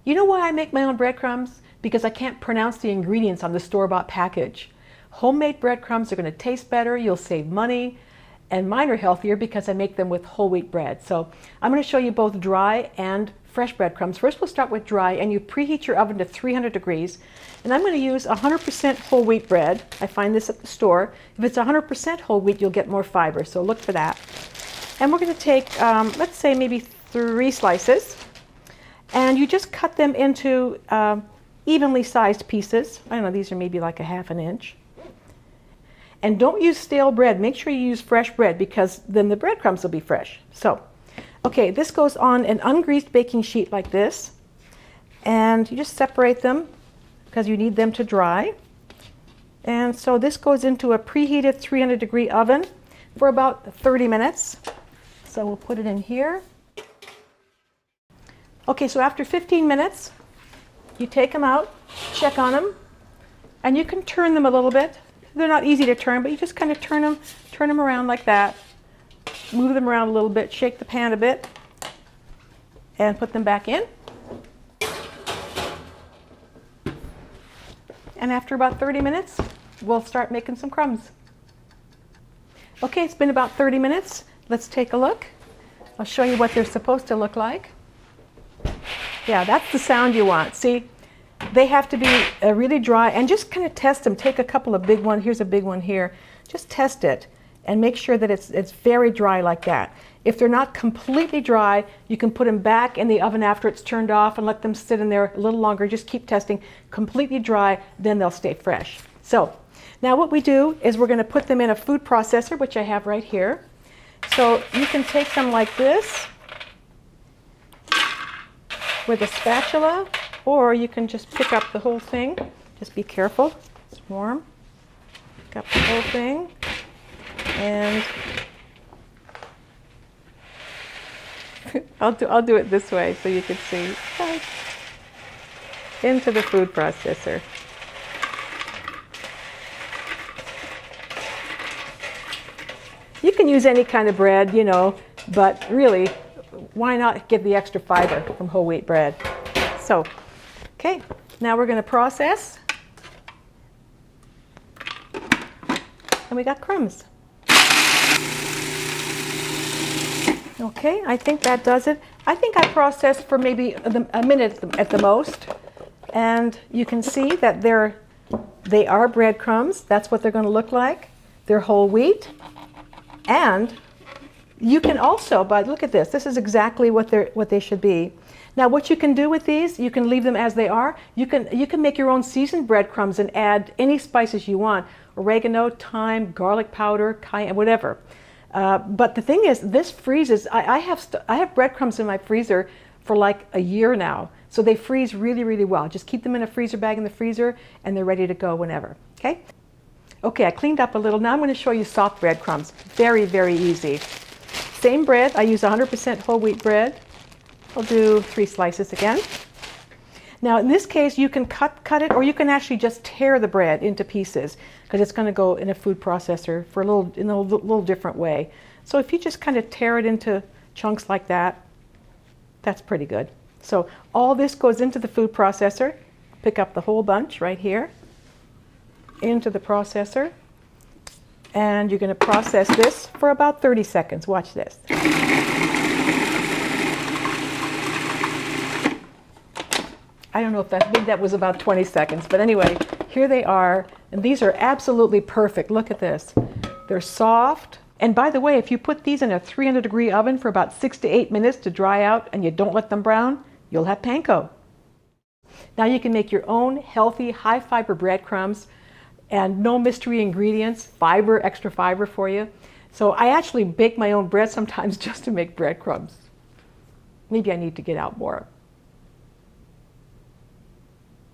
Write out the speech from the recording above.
You know why I make my own breadcrumbs? Because I can't pronounce the ingredients on the store-bought package. Homemade breadcrumbs are going to taste better, you'll save money, and mine are healthier because I make them with whole wheat bread. So I'm going to show you both dry and fresh breadcrumbs. First we'll start with dry, and you preheat your oven to 300 degrees. And I'm going to use 100% whole wheat bread. I find this at the store. If it's 100% whole wheat, you'll get more fiber, so look for that. And we're going to take, let's say maybe 3 slices, and you just cut them into evenly sized pieces. I don't know, these are maybe like 1/2 inch. And don't use stale bread. Make sure you use fresh bread, because then the breadcrumbs will be fresh. So, okay, this goes on an ungreased baking sheet like this. And you just separate them because you need them to dry. And so this goes into a preheated 300-degree oven for about 30 minutes. So we'll put it in here. Okay, so after 15 minutes, you take them out, check on them, and you can turn them a little bit. They're not easy to turn, but you just kind of turn them around like that. Move them around a little bit, shake the pan a bit, and put them back in. And after about 30 minutes, we'll start making some crumbs. Okay, it's been about 30 minutes. Let's take a look. I'll show you what they're supposed to look like. Yeah, that's the sound you want. See, they have to be really dry, and just kind of test them. Take a couple of big ones. Here's a big one here. Just test it and make sure that it's very dry like that. If they're not completely dry, you can put them back in the oven after it's turned off and let them sit in there a little longer. Just keep testing. Completely dry, then they'll stay fresh. So now what we do is we're going to put them in a food processor, which I have right here. So you can take them like this with a spatula, or you can just pick up the whole thing. Just be careful, it's warm. Pick up the whole thing, and I'll do it this way so you can see. Into the food processor. You can use any kind of bread, you know, but really, why not get the extra fiber from whole wheat bread? So, okay, now we're going to process. And we got crumbs. Okay, I think that does it. I think I processed for maybe a minute at the most. And you can see that they are breadcrumbs. That's what they're going to look like. They're whole wheat. And you can also, but look at this. This is exactly what they should be. Now, what you can do with these, you can leave them as they are. You can make your own seasoned breadcrumbs and add any spices you want: oregano, thyme, garlic powder, cayenne, whatever. But the thing is, this freezes. I have breadcrumbs in my freezer for like a year now, so they freeze really, really well. Just keep them in a freezer bag in the freezer, and they're ready to go whenever. Okay. Okay, I cleaned up a little. Now I'm going to show you soft breadcrumbs. Very, very easy. Same bread. I use 100% whole wheat bread. I'll do 3 slices again. Now in this case, you can cut it, or you can actually just tear the bread into pieces, because it's going to go in a food processor for in a little different way. So if you just kind of tear it into chunks like that, that's pretty good. So all this goes into the food processor. Pick up the whole bunch right here into the processor, and you're going to process this for about 30 seconds. Watch this. I don't know if I think that was about 20 seconds, but anyway, here they are, and these are absolutely perfect. Look at this. They're soft. And by the way, if you put these in a 300-degree oven for about 6 to 8 minutes to dry out and you don't let them brown, you'll have panko. Now you can make your own healthy, high-fiber breadcrumbs, and no mystery ingredients, extra fiber for you. So I actually bake my own bread sometimes just to make breadcrumbs. Maybe I need to get out more.